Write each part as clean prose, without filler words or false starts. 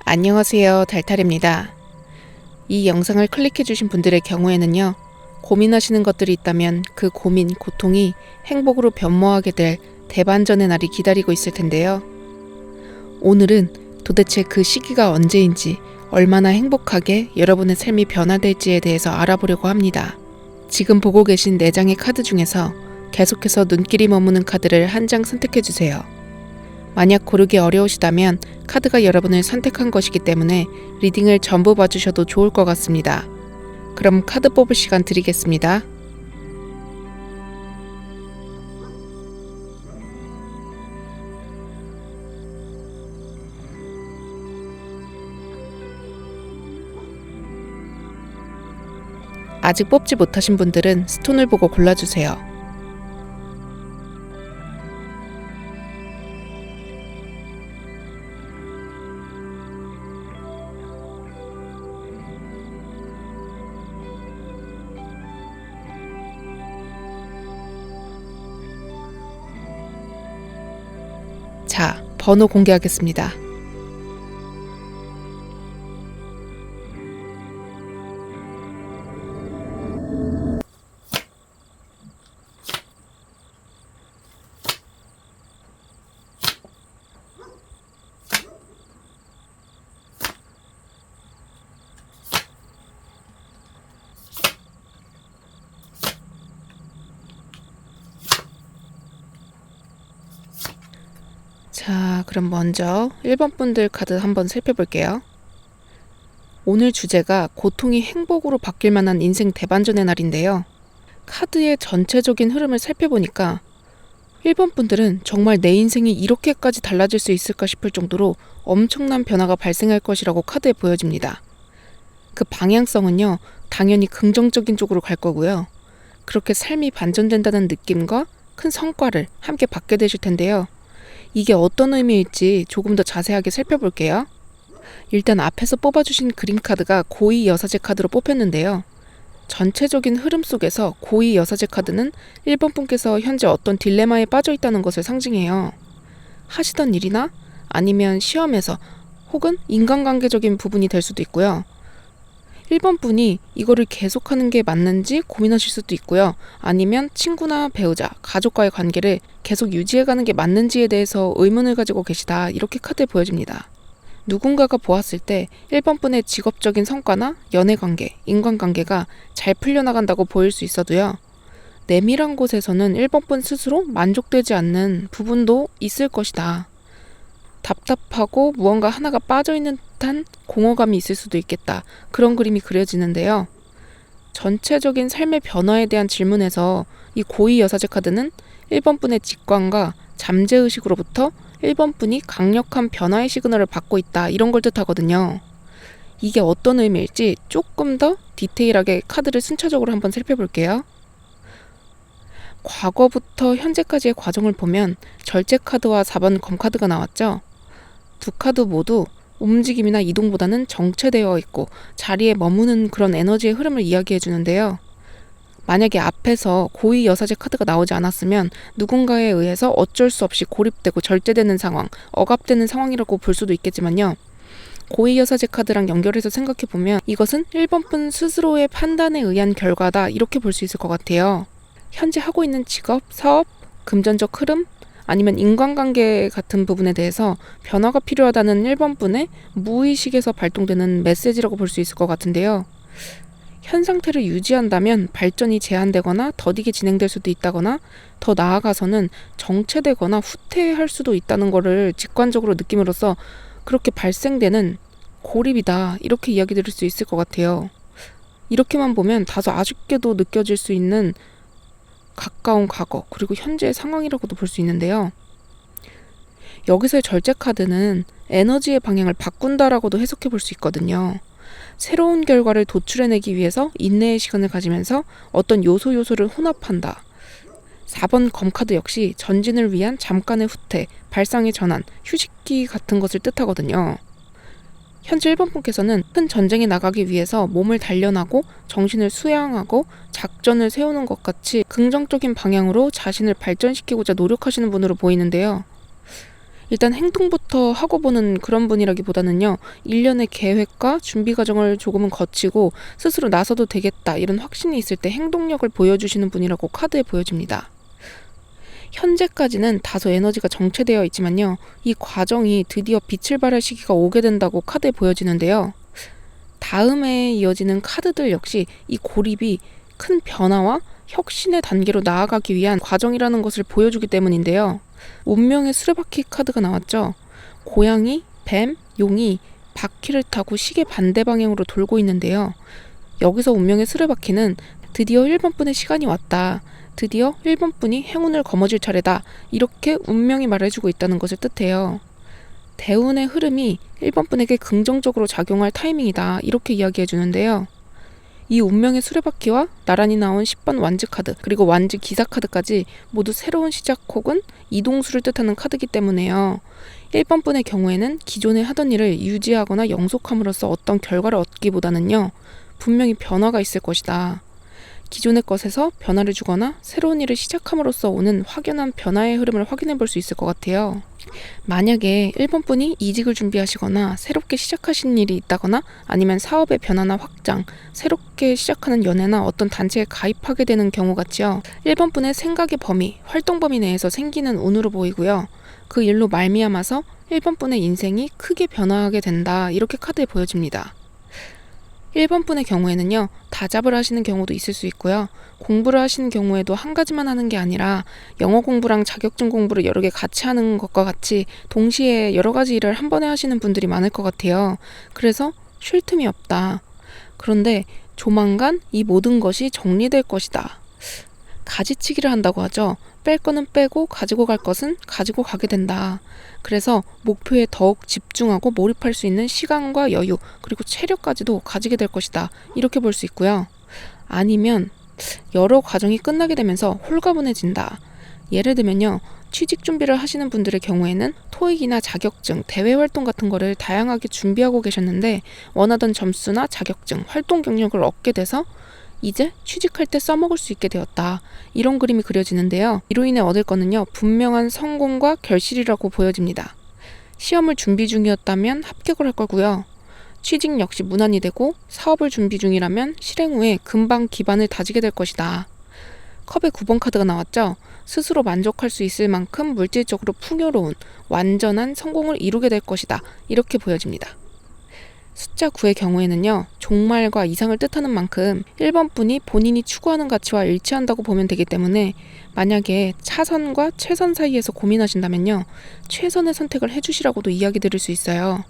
안녕하세요, 달달입니다. 이 영상을 클릭해주신 분들의 경우에는요, 고민하시는 것들이 있다면 그 고민, 고통이 행복으로 변모하게 될 대반전의 날이 기다리고 있을 텐데요. 오늘은 도대체 그 시기가 언제인지, 얼마나 행복하게 여러분의 삶이 변화될지에 대해서 알아보려고 합니다. 지금 보고 계신 4장의 카드 중에서 계속해서 눈길이 머무는 카드를 한 장 선택해주세요. 만약 고르기 어려우시다면 카드가 여러분을 선택한 것이기 때문에 리딩을 전부 봐주셔도 좋을 것 같습니다. 그럼 카드 뽑을 시간 드리겠습니다. 아직 뽑지 못하신 분들은 스톤을 보고 골라주세요. 자, 번호 공개하겠습니다. 자, 그럼 먼저 1번 분들 카드 한번 살펴볼게요. 오늘 주제가 고통이 행복으로 바뀔 만한 인생 대반전의 날인데요. 카드의 전체적인 흐름을 살펴보니까 1번 분들은 정말 내 인생이 이렇게까지 달라질 수 있을까 싶을 정도로 엄청난 변화가 발생할 것이라고 카드에 보여집니다. 그 방향성은요, 당연히 긍정적인 쪽으로 갈 거고요. 그렇게 삶이 반전된다는 느낌과 큰 성과를 함께 받게 되실 텐데요. 이게 어떤 의미일지 조금 더 자세하게 살펴볼게요. 일단 앞에서 뽑아주신 그림 카드가 고위 여사제 카드로 뽑혔는데요. 전체적인 흐름 속에서 고위 여사제 카드는 1번 분께서 현재 어떤 딜레마에 빠져 있다는 것을 상징해요. 하시던 일이나 아니면 시험에서 혹은 인간관계적인 부분이 될 수도 있고요. 1번 분이 이거를 계속하는 게 맞는지 고민하실 수도 있고요. 아니면 친구나 배우자, 가족과의 관계를 계속 유지해가는 게 맞는지에 대해서 의문을 가지고 계시다, 이렇게 카드에 보여집니다. 누군가가 보았을 때 1번 분의 직업적인 성과나 연애관계, 인간관계가 잘 풀려나간다고 보일 수 있어도요. 내밀한 곳에서는 1번 분 스스로 만족되지 않는 부분도 있을 것이다. 답답하고 무언가 하나가 빠져있는 듯한 공허감이 있을 수도 있겠다. 그런 그림이 그려지는데요. 전체적인 삶의 변화에 대한 질문에서 이 고위 여사제 카드는 1번 분의 직관과 잠재의식으로부터 1번 분이 강력한 변화의 시그널을 받고 있다, 이런 걸 뜻하거든요. 이게 어떤 의미일지 조금 더 디테일하게 카드를 순차적으로 한번 살펴볼게요. 과거부터 현재까지의 과정을 보면 절제 카드와 4번 검 카드가 나왔죠. 두 카드 모두 움직임이나 이동보다는 정체되어 있고 자리에 머무는 그런 에너지의 흐름을 이야기해 주는데요. 만약에 앞에서 고위 여사제 카드가 나오지 않았으면 누군가에 의해서 어쩔 수 없이 고립되고 절제되는 상황, 억압되는 상황이라고 볼 수도 있겠지만요. 고위 여사제 카드랑 연결해서 생각해보면 이것은 1번 분 스스로의 판단에 의한 결과다, 이렇게 볼 수 있을 것 같아요. 현재 하고 있는 직업, 사업, 금전적 흐름, 아니면 인간관계 같은 부분에 대해서 변화가 필요하다는 1번 분의 무의식에서 발동되는 메시지라고 볼 수 있을 것 같은데요. 현 상태를 유지한다면 발전이 제한되거나 더디게 진행될 수도 있다거나 더 나아가서는 정체되거나 후퇴할 수도 있다는 것을 직관적으로 느낌으로써 그렇게 발생되는 고립이다, 이렇게 이야기 드릴 수 있을 것 같아요. 이렇게만 보면 다소 아쉽게도 느껴질 수 있는 가까운 과거, 그리고 현재의 상황이라고도 볼 수 있는데요. 여기서의 절제 카드는 에너지의 방향을 바꾼다라고도 해석해 볼 수 있거든요. 새로운 결과를 도출해내기 위해서 인내의 시간을 가지면서 어떤 요소를 혼합한다. 4번 검 카드 역시 전진을 위한 잠깐의 후퇴, 발상의 전환, 휴식기 같은 것을 뜻하거든요. 현재 1번 분께서는 큰 전쟁에 나가기 위해서 몸을 단련하고 정신을 수양하고 작전을 세우는 것 같이 긍정적인 방향으로 자신을 발전시키고자 노력하시는 분으로 보이는데요. 일단 행동부터 하고 보는 그런 분이라기보다는요, 일련의 계획과 준비 과정을 조금은 거치고 스스로 나서도 되겠다 이런 확신이 있을 때 행동력을 보여주시는 분이라고 카드에 보여집니다. 현재까지는 다소 에너지가 정체되어 있지만요, 이 과정이 드디어 빛을 발할 시기가 오게 된다고 카드에 보여지는데요. 다음에 이어지는 카드들 역시 이 고립이 큰 변화와 혁신의 단계로 나아가기 위한 과정이라는 것을 보여주기 때문인데요. 운명의 수레바퀴 카드가 나왔죠. 고양이, 뱀, 용이 바퀴를 타고 시계 반대 방향으로 돌고 있는데요. 여기서 운명의 수레바퀴는 드디어 1번 분의 시간이 왔다. 드디어 1번 분이 행운을 거머쥘 차례다. 이렇게 운명이 말해주고 있다는 것을 뜻해요. 대운의 흐름이 1번 분에게 긍정적으로 작용할 타이밍이다. 이렇게 이야기해 주는데요. 이 운명의 수레바퀴와 나란히 나온 10번 완즈 카드, 그리고 완즈 기사 카드까지 모두 새로운 시작 혹은 이동수를 뜻하는 카드이기 때문에요. 1번 분의 경우에는 기존에 하던 일을 유지하거나 영속함으로써 어떤 결과를 얻기보다는요, 분명히 변화가 있을 것이다. 기존의 것에서 변화를 주거나 새로운 일을 시작함으로써 오는 확연한 변화의 흐름을 확인해 볼 수 있을 것 같아요. 만약에 1번 분이 이직을 준비하시거나 새롭게 시작하신 일이 있다거나 아니면 사업의 변화나 확장, 새롭게 시작하는 연애나 어떤 단체에 가입하게 되는 경우 같죠. 1번 분의 생각의 범위, 활동 범위 내에서 생기는 운으로 보이고요. 그 일로 말미암아서 1번 분의 인생이 크게 변화하게 된다. 이렇게 카드에 보여집니다. 1번 분의 경우에는요, 다잡을 하시는 경우도 있을 수 있고요. 공부를 하시는 경우에도 한 가지만 하는 게 아니라 영어 공부랑 자격증 공부를 여러 개 같이 하는 것과 같이 동시에 여러 가지 일을 한 번에 하시는 분들이 많을 것 같아요. 그래서 쉴 틈이 없다. 그런데 조만간 이 모든 것이 정리될 것이다. 가지치기를 한다고 하죠. 뺄 거는 빼고 가지고 갈 것은 가지고 가게 된다. 그래서 목표에 더욱 집중하고 몰입할 수 있는 시간과 여유, 그리고 체력까지도 가지게 될 것이다. 이렇게 볼 수 있고요. 아니면 여러 과정이 끝나게 되면서 홀가분해진다. 예를 들면요, 취직 준비를 하시는 분들의 경우에는 토익이나 자격증, 대외 활동 같은 거를 다양하게 준비하고 계셨는데 원하던 점수나 자격증, 활동 경력을 얻게 돼서 이제 취직할 때 써먹을 수 있게 되었다. 이런 그림이 그려지는데요. 이로 인해 얻을 거는요, 분명한 성공과 결실이라고 보여집니다. 시험을 준비 중이었다면 합격을 할 거고요. 취직 역시 무난히 되고 사업을 준비 중이라면 실행 후에 금방 기반을 다지게 될 것이다. 컵의 9번 카드가 나왔죠. 스스로 만족할 수 있을 만큼 물질적으로 풍요로운 완전한 성공을 이루게 될 것이다. 이렇게 보여집니다. 숫자 9의 경우에는요, 종말과 이상을 뜻하는 만큼 1번 분이 본인이 추구하는 가치와 일치한다고 보면 되기 때문에 만약에 차선과 최선 사이에서 고민하신다면요, 최선의 선택을 해주시라고도 이야기 드릴 수 있어요.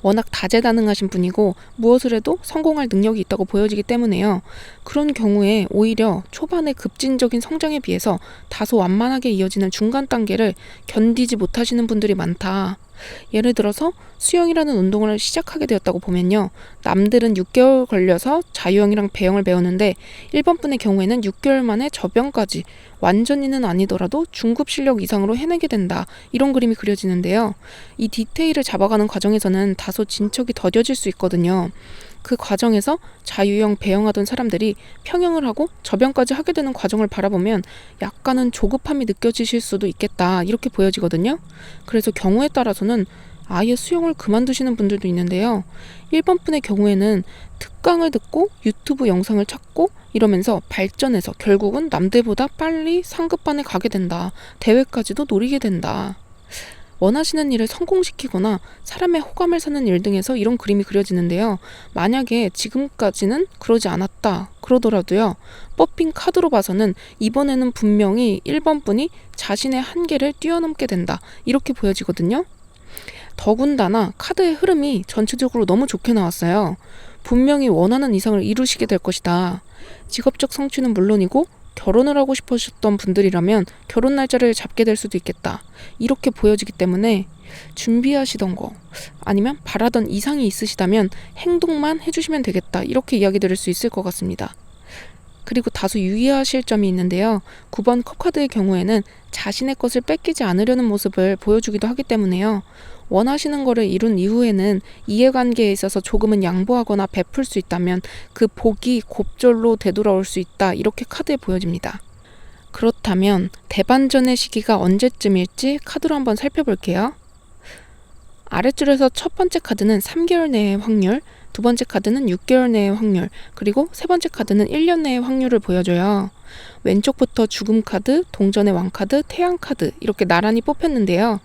워낙 다재다능하신 분이고 무엇을 해도 성공할 능력이 있다고 보여지기 때문에요. 그런 경우에 오히려 초반의 급진적인 성장에 비해서 다소 완만하게 이어지는 중간 단계를 견디지 못하시는 분들이 많다. 예를 들어서 수영이라는 운동을 시작하게 되었다고 보면요, 남들은 6개월 걸려서 자유형이랑 배영을 배우는데 1번 분의 경우에는 6개월 만에 저병까지, 완전히는 아니더라도 중급 실력 이상으로 해내게 된다. 이런 그림이 그려지는데요. 이 디테일을 잡아가는 과정에서는 다소 진척이 더뎌질 수 있거든요. 그 과정에서 자유형, 배영하던 사람들이 평영을 하고 저병까지 하게 되는 과정을 바라보면 약간은 조급함이 느껴지실 수도 있겠다. 이렇게 보여지거든요. 그래서 경우에 따라서는 아예 수영을 그만두시는 분들도 있는데요. 1번 분의 경우에는 특강을 듣고 유튜브 영상을 찾고 이러면서 발전해서 결국은 남들보다 빨리 상급반에 가게 된다. 대회까지도 노리게 된다. 원하시는 일을 성공시키거나 사람의 호감을 사는 일 등에서 이런 그림이 그려지는데요. 만약에 지금까지는 그러지 않았다 그러더라도요, 뽑힌 카드로 봐서는 이번에는 분명히 1번 분이 자신의 한계를 뛰어넘게 된다. 이렇게 보여지거든요. 더군다나 카드의 흐름이 전체적으로 너무 좋게 나왔어요. 분명히 원하는 이상을 이루시게 될 것이다. 직업적 성취는 물론이고 결혼을 하고 싶으셨던 분들이라면 결혼 날짜를 잡게 될 수도 있겠다. 이렇게 보여지기 때문에 준비하시던 거 아니면 바라던 이상이 있으시다면 행동만 해주시면 되겠다. 이렇게 이야기 드릴 수 있을 것 같습니다. 그리고 다소 유의하실 점이 있는데요. 9번 컵카드의 경우에는 자신의 것을 뺏기지 않으려는 모습을 보여주기도 하기 때문에요. 원하시는 거를 이룬 이후에는 이해관계에 있어서 조금은 양보하거나 베풀 수 있다면 그 복이 곱절로 되돌아올 수 있다. 이렇게 카드에 보여집니다. 그렇다면 대반전의 시기가 언제쯤일지 카드로 한번 살펴볼게요. 아랫줄에서 첫 번째 카드는 3개월 내의 확률, 두 번째 카드는 6개월 내의 확률, 그리고 세 번째 카드는 1년 내의 확률을 보여줘요. 왼쪽부터 죽음 카드, 동전의 왕 카드, 태양 카드 이렇게 나란히 뽑혔는데요.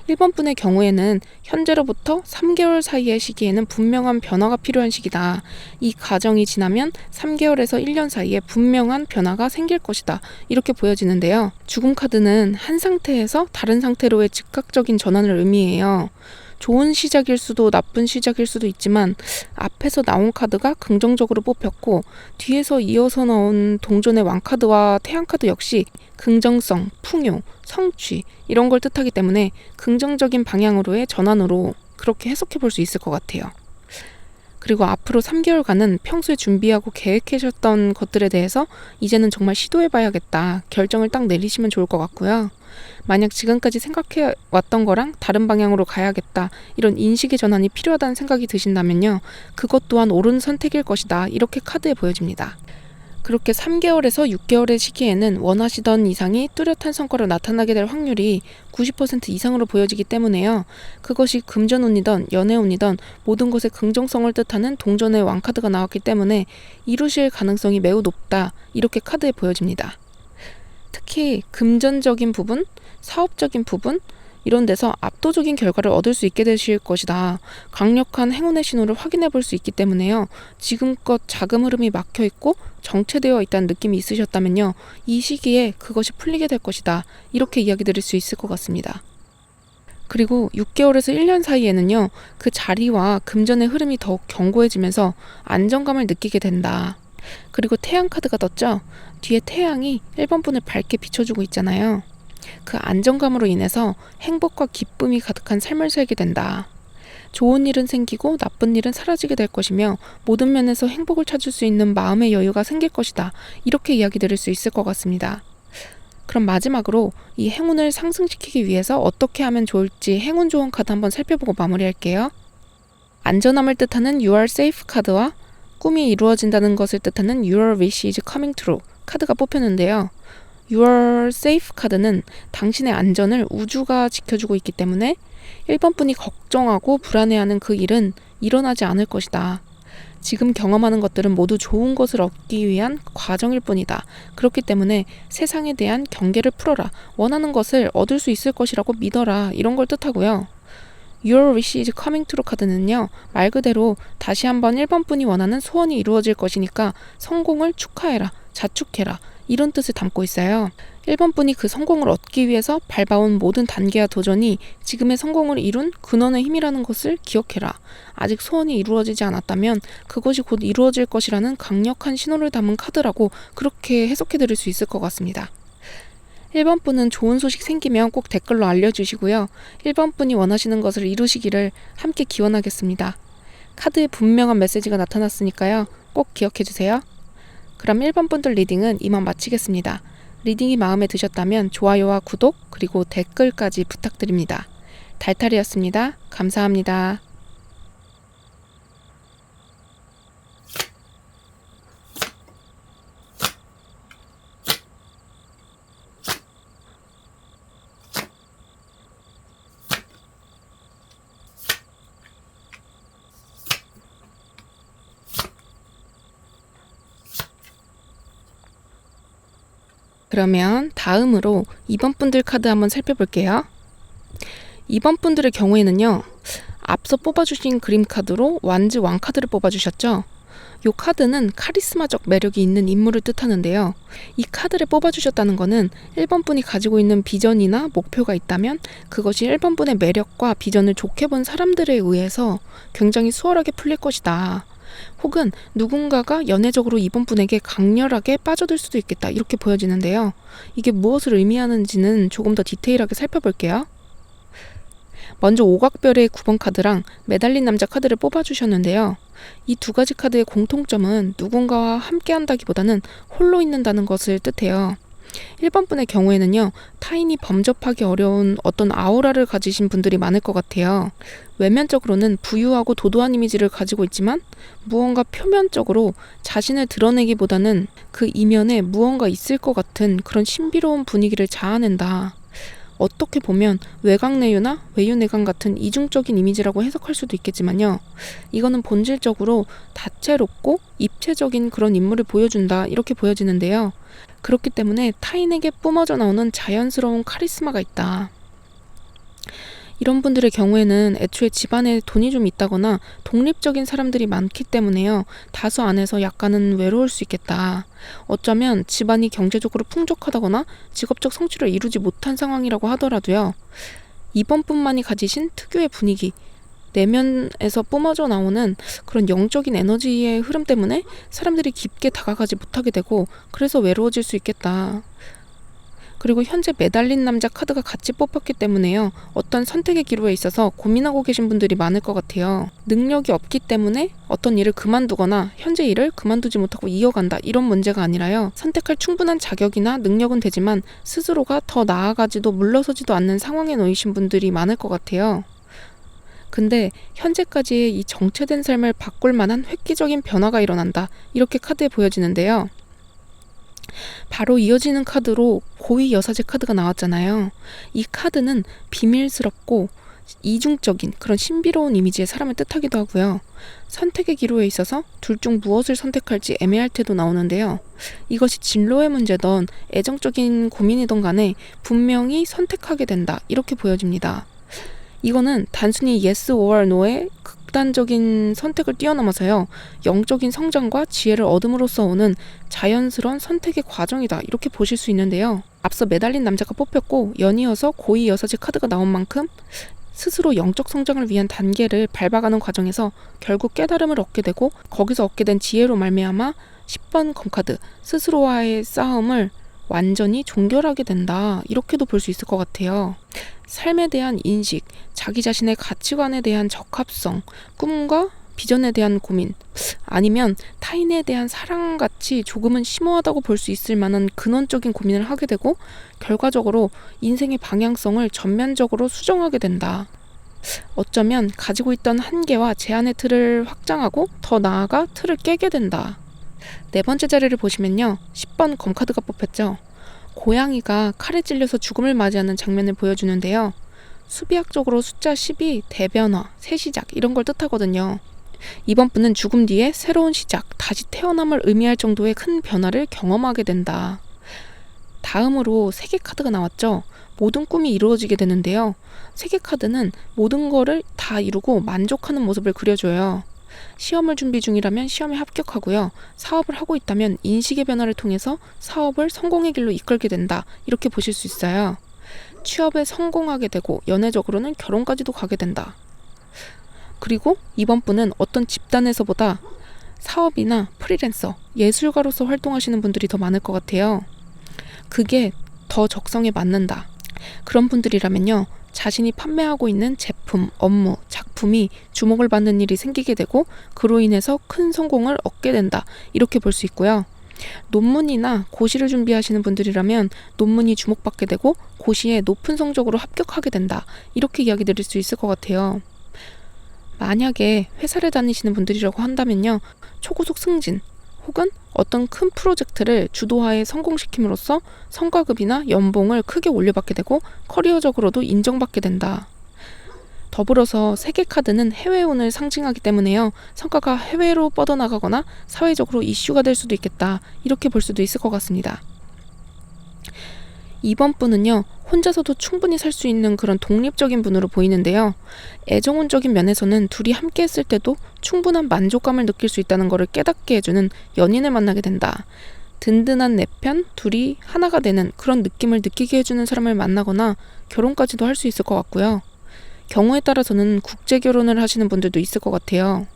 1번 분의 경우에는 현재로부터 3개월 사이의 시기에는 분명한 변화가 필요한 시기다. 이 과정이 지나면 3개월에서 1년 사이에 분명한 변화가 생길 것이다. 이렇게 보여지는데요. 죽음 카드는 한 상태에서 다른 상태로의 즉각적인 전환을 의미해요. 좋은 시작일 수도 나쁜 시작일 수도 있지만 앞에서 나온 카드가 긍정적으로 뽑혔고 뒤에서 이어서 나온 동전의 왕카드와 태양카드 역시 긍정성, 풍요, 성취 이런 걸 뜻하기 때문에 긍정적인 방향으로의 전환으로 그렇게 해석해 볼 수 있을 것 같아요. 그리고 앞으로 3개월간은 평소에 준비하고 계획하셨던 것들에 대해서 이제는 정말 시도해봐야겠다. 결정을 딱 내리시면 좋을 것 같고요. 만약 지금까지 생각해 왔던 거랑 다른 방향으로 가야겠다. 이런 인식의 전환이 필요하다는 생각이 드신다면요. 그것 또한 옳은 선택일 것이다. 이렇게 카드에 보여집니다. 그렇게 3개월에서 6개월의 시기에는 원하시던 이상이 뚜렷한 성과로 나타나게 될 확률이 90% 이상으로 보여지기 때문에요. 그것이 금전운이든 연애운이든 모든 것의 긍정성을 뜻하는 동전의 왕카드가 나왔기 때문에 이루실 가능성이 매우 높다. 이렇게 카드에 보여집니다. 특히 금전적인 부분, 사업적인 부분 이런 데서 압도적인 결과를 얻을 수 있게 되실 것이다. 강력한 행운의 신호를 확인해 볼 수 있기 때문에요. 지금껏 자금 흐름이 막혀 있고 정체되어 있다는 느낌이 있으셨다면요. 이 시기에 그것이 풀리게 될 것이다. 이렇게 이야기 드릴 수 있을 것 같습니다. 그리고 6개월에서 1년 사이에는요. 그 자리와 금전의 흐름이 더욱 견고해지면서 안정감을 느끼게 된다. 그리고 태양 카드가 떴죠. 뒤에 태양이 1번 분을 밝게 비춰주고 있잖아요. 그 안정감으로 인해서 행복과 기쁨이 가득한 삶을 살게 된다. 좋은 일은 생기고 나쁜 일은 사라지게 될 것이며 모든 면에서 행복을 찾을 수 있는 마음의 여유가 생길 것이다. 이렇게 이야기 드릴 수 있을 것 같습니다. 그럼 마지막으로 이 행운을 상승시키기 위해서 어떻게 하면 좋을지 행운 좋은 카드 한번 살펴보고 마무리할게요. 안전함을 뜻하는 You are safe 카드와 꿈이 이루어진다는 것을 뜻하는 Your wish is coming true 카드가 뽑혔는데요. Your safe 카드는 당신의 안전을 우주가 지켜주고 있기 때문에 1번 분이 걱정하고 불안해하는 그 일은 일어나지 않을 것이다. 지금 경험하는 것들은 모두 좋은 것을 얻기 위한 과정일 뿐이다. 그렇기 때문에 세상에 대한 경계를 풀어라. 원하는 것을 얻을 수 있을 것이라고 믿어라. 이런 걸 뜻하고요. Your wish is coming true 카드는요. 말 그대로 다시 한번 1번 분이 원하는 소원이 이루어질 것이니까 성공을 축하해라. 자축해라. 이런 뜻을 담고 있어요. 1번 분이 그 성공을 얻기 위해서 밟아온 모든 단계와 도전이 지금의 성공을 이룬 근원의 힘이라는 것을 기억해라. 아직 소원이 이루어지지 않았다면 그것이 곧 이루어질 것이라는 강력한 신호를 담은 카드라고 그렇게 해석해 드릴 수 있을 것 같습니다. 1번 분은 좋은 소식 생기면 꼭 댓글로 알려주시고요. 1번 분이 원하시는 것을 이루시기를 함께 기원하겠습니다. 카드에 분명한 메시지가 나타났으니까요. 꼭 기억해 주세요. 그럼 1번 분들 리딩은 이만 마치겠습니다. 리딩이 마음에 드셨다면 좋아요와 구독 그리고 댓글까지 부탁드립니다. 달탈이었습니다. 감사합니다. 그러면 다음으로 2번 분들 카드 한번 살펴볼게요. 2번 분들의 경우에는요. 앞서 뽑아주신 그림 카드로 완즈 왕 카드를 뽑아주셨죠. 이 카드는 카리스마적 매력이 있는 인물을 뜻하는데요. 이 카드를 뽑아주셨다는 것은 1번 분이 가지고 있는 비전이나 목표가 있다면 그것이 1번 분의 매력과 비전을 좋게 본 사람들에 의해서 굉장히 수월하게 풀릴 것이다. 혹은 누군가가 연애적으로 2번 분에게 강렬하게 빠져들 수도 있겠다. 이렇게 보여지는데요. 이게 무엇을 의미하는지는 조금 더 디테일하게 살펴볼게요. 먼저 오각별의 9번 카드랑 매달린 남자 카드를 뽑아주셨는데요. 이 두 가지 카드의 공통점은 누군가와 함께 한다기보다는 홀로 있는다는 것을 뜻해요. 1번 분의 경우에는요. 타인이 범접하기 어려운 어떤 아우라를 가지신 분들이 많을 것 같아요. 외면적으로는 부유하고 도도한 이미지를 가지고 있지만 무언가 표면적으로 자신을 드러내기보다는 그 이면에 무언가 있을 것 같은 그런 신비로운 분위기를 자아낸다. 어떻게 보면 외곽내유나 외유내강 같은 이중적인 이미지라고 해석할 수도 있겠지만요. 이거는 본질적으로 다채롭고 입체적인 그런 인물을 보여준다 이렇게 보여지는데요. 그렇기 때문에 타인에게 뿜어져 나오는 자연스러운 카리스마가 있다. 이런 분들의 경우에는 애초에 집안에 돈이 좀 있다거나 독립적인 사람들이 많기 때문에요. 다수 안에서 약간은 외로울 수 있겠다. 어쩌면 집안이 경제적으로 풍족하다거나 직업적 성취를 이루지 못한 상황이라고 하더라도요. 이번 분만이 가지신 특유의 분위기, 내면에서 뿜어져 나오는 그런 영적인 에너지의 흐름 때문에 사람들이 깊게 다가가지 못하게 되고 그래서 외로워질 수 있겠다. 그리고 현재 매달린 남자 카드가 같이 뽑혔기 때문에요. 어떤 선택의 기로에 있어서 고민하고 계신 분들이 많을 것 같아요. 능력이 없기 때문에 어떤 일을 그만두거나 현재 일을 그만두지 못하고 이어간다 이런 문제가 아니라요. 선택할 충분한 자격이나 능력은 되지만 스스로가 더 나아가지도 물러서지도 않는 상황에 놓이신 분들이 많을 것 같아요. 근데 현재까지의 이 정체된 삶을 바꿀 만한 획기적인 변화가 일어난다 이렇게 카드에 보여지는데요. 바로 이어지는 카드로 고위 여사제 카드가 나왔잖아요. 이 카드는 비밀스럽고 이중적인 그런 신비로운 이미지의 사람을 뜻하기도 하고요. 선택의 기로에 있어서 둘 중 무엇을 선택할지 애매할 때도 나오는데요. 이것이 진로의 문제든 애정적인 고민이든 간에 분명히 선택하게 된다 이렇게 보여집니다. 이거는 단순히 yes or no의 극단적인 선택을 뛰어넘어서요. 영적인 성장과 지혜를 얻음으로써 오는 자연스러운 선택의 과정이다 이렇게 보실 수 있는데요. 앞서 매달린 남자가 뽑혔고 연이어서 고위 여사제 카드가 나온 만큼 스스로 영적 성장을 위한 단계를 밟아가는 과정에서 결국 깨달음을 얻게 되고 거기서 얻게 된 지혜로 말미암아 10번 검카드 스스로와의 싸움을 완전히 종결하게 된다 이렇게도 볼 수 있을 것 같아요. 삶에 대한 인식, 자기 자신의 가치관에 대한 적합성, 꿈과 비전에 대한 고민, 아니면 타인에 대한 사랑같이 조금은 심오하다고 볼 수 있을 만한 근원적인 고민을 하게 되고 결과적으로 인생의 방향성을 전면적으로 수정하게 된다. 어쩌면 가지고 있던 한계와 제한의 틀을 확장하고 더 나아가 틀을 깨게 된다. 네 번째 자리를 보시면요. 10번 검카드가 뽑혔죠. 고양이가 칼에 찔려서 죽음을 맞이하는 장면을 보여주는데요. 수비학적으로 숫자 10이 대변화, 새 시작 이런 걸 뜻하거든요. 이번 분은 죽음 뒤에 새로운 시작, 다시 태어남을 의미할 정도의 큰 변화를 경험하게 된다. 다음으로 세계 카드가 나왔죠. 모든 꿈이 이루어지게 되는데요. 세계 카드는 모든 거를 다 이루고 만족하는 모습을 그려줘요. 시험을 준비 중이라면 시험에 합격하고요. 사업을 하고 있다면 인식의 변화를 통해서 사업을 성공의 길로 이끌게 된다. 이렇게 보실 수 있어요. 취업에 성공하게 되고 연애적으로는 결혼까지도 가게 된다. 그리고 이번 분은 어떤 집단에서보다 사업이나 프리랜서, 예술가로서 활동하시는 분들이 더 많을 것 같아요. 그게 더 적성에 맞는다. 그런 분들이라면요. 자신이 판매하고 있는 제품, 업무, 작품이 주목을 받는 일이 생기게 되고 그로 인해서 큰 성공을 얻게 된다. 이렇게 볼 수 있고요. 논문이나 고시를 준비하시는 분들이라면 논문이 주목받게 되고 고시에 높은 성적으로 합격하게 된다. 이렇게 이야기 드릴 수 있을 것 같아요. 만약에 회사를 다니시는 분들이라고 한다면요. 초고속 승진 혹은 어떤 큰 프로젝트를 주도하에 성공시킴으로써 성과급이나 연봉을 크게 올려받게 되고 커리어적으로도 인정받게 된다. 더불어서 세계 카드는 해외운을 상징하기 때문에요. 성과가 해외로 뻗어나가거나 사회적으로 이슈가 될 수도 있겠다. 이렇게 볼 수도 있을 것 같습니다. 이번 분은요. 혼자서도 충분히 살 수 있는 그런 독립적인 분으로 보이는데요. 애정운적인 면에서는 둘이 함께 했을 때도 충분한 만족감을 느낄 수 있다는 것을 깨닫게 해주는 연인을 만나게 된다. 든든한 내 편, 둘이 하나가 되는 그런 느낌을 느끼게 해주는 사람을 만나거나 결혼까지도 할 수 있을 것 같고요. 경우에 따라서는 국제 결혼을 하시는 분들도 있을 것 같아요.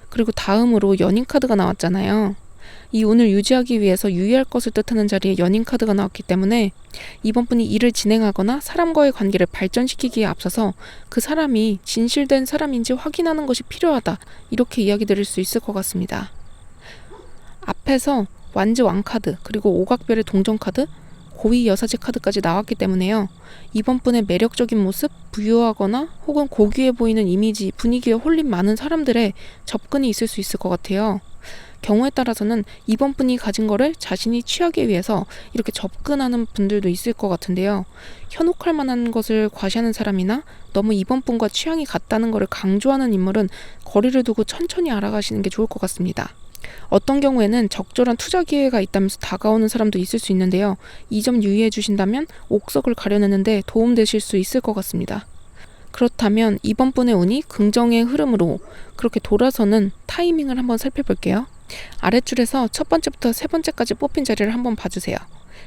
그리고 다음으로 연인 카드가 나왔잖아요. 이 운을 유지하기 위해서 유의할 것을 뜻하는 자리에 연인 카드가 나왔기 때문에 이번 분이 일을 진행하거나 사람과의 관계를 발전시키기에 앞서서 그 사람이 진실된 사람인지 확인하는 것이 필요하다. 이렇게 이야기 드릴 수 있을 것 같습니다. 앞에서 완즈 왕카드 그리고 오각별의 동전 카드, 고위 여사제 카드까지 나왔기 때문에요. 이번 분의 매력적인 모습, 부유하거나 혹은 고귀해 보이는 이미지, 분위기에 홀린 많은 사람들의 접근이 있을 수 있을 것 같아요. 경우에 따라서는 이번 분이 가진 거를 자신이 취하기 위해서 이렇게 접근하는 분들도 있을 것 같은데요. 현혹할 만한 것을 과시하는 사람이나 너무 이번 분과 취향이 같다는 것을 강조하는 인물은 거리를 두고 천천히 알아가시는 게 좋을 것 같습니다. 어떤 경우에는 적절한 투자 기회가 있다면서 다가오는 사람도 있을 수 있는데요. 이 점 유의해 주신다면 옥석을 가려내는데 도움되실 수 있을 것 같습니다. 그렇다면 이번 분의 운이 긍정의 흐름으로 그렇게 돌아서는 타이밍을 한번 살펴볼게요. 아랫줄에서 첫 번째부터 세 번째까지 뽑힌 자리를 한번 봐주세요.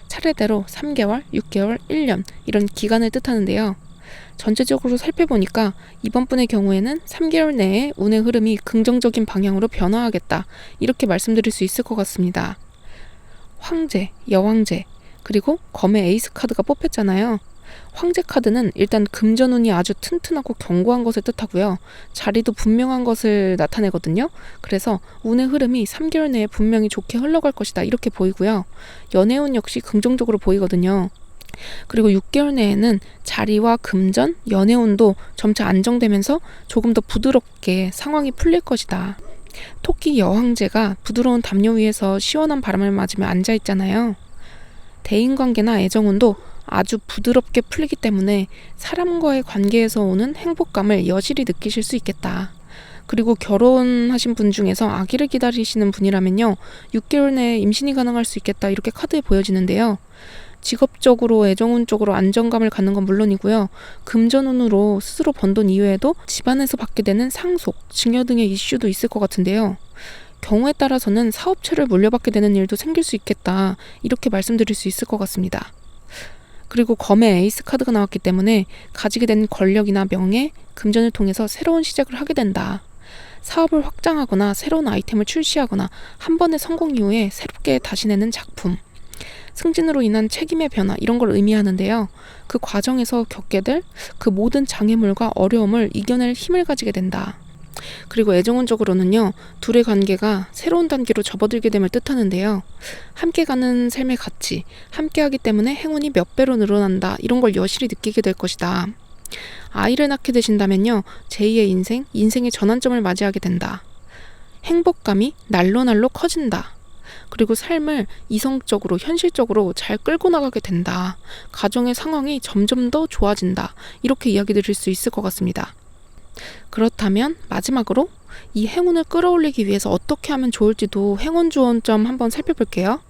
차례대로 3개월, 6개월, 1년 이런 기간을 뜻하는데요. 전체적으로 살펴보니까 이번 분의 경우에는 3개월 내에 운의 흐름이 긍정적인 방향으로 변화하겠다 이렇게 말씀드릴 수 있을 것 같습니다. 황제, 여왕제, 그리고 검의 에이스 카드가 뽑혔잖아요. 황제 카드는 일단 금전운이 아주 튼튼하고 견고한 것을 뜻하고요. 자리도 분명한 것을 나타내거든요. 그래서 운의 흐름이 3개월 내에 분명히 좋게 흘러갈 것이다 이렇게 보이고요. 연애운 역시 긍정적으로 보이거든요. 그리고 6개월 내에는 자리와 금전, 연애운도 점차 안정되면서 조금 더 부드럽게 상황이 풀릴 것이다. 토끼 여왕제가 부드러운 담요 위에서 시원한 바람을 맞으며 앉아있잖아요. 대인관계나 애정운도 아주 부드럽게 풀리기 때문에 사람과의 관계에서 오는 행복감을 여실히 느끼실 수 있겠다. 그리고 결혼하신 분 중에서 아기를 기다리시는 분이라면요. 6개월 내에 임신이 가능할 수 있겠다 이렇게 카드에 보여지는데요. 직업적으로 애정운 쪽으로 안정감을 갖는 건 물론이고요. 금전운으로 스스로 번 돈 이외에도 집안에서 받게 되는 상속, 증여 등의 이슈도 있을 것 같은데요. 경우에 따라서는 사업체를 물려받게 되는 일도 생길 수 있겠다 이렇게 말씀드릴 수 있을 것 같습니다. 그리고 검의 에이스 카드가 나왔기 때문에 가지게 된 권력이나 명예, 금전을 통해서 새로운 시작을 하게 된다. 사업을 확장하거나 새로운 아이템을 출시하거나 한 번의 성공 이후에 새롭게 다시 내는 작품, 승진으로 인한 책임의 변화 이런 걸 의미하는데요. 그 과정에서 겪게 될 그 모든 장애물과 어려움을 이겨낼 힘을 가지게 된다. 그리고 애정운적으로는요. 둘의 관계가 새로운 단계로 접어들게 됨을 뜻하는데요. 함께 가는 삶의 가치, 함께하기 때문에 행운이 몇 배로 늘어난다 이런 걸 여실히 느끼게 될 것이다. 아이를 낳게 되신다면요. 제2의 인생, 인생의 전환점을 맞이하게 된다. 행복감이 날로 날로 커진다. 그리고 삶을 이성적으로 현실적으로 잘 끌고 나가게 된다. 가정의 상황이 점점 더 좋아진다. 이렇게 이야기 드릴 수 있을 것 같습니다. 그렇다면 마지막으로 이 행운을 끌어올리기 위해서 어떻게 하면 좋을지도 행운 주원점 한번 살펴볼게요.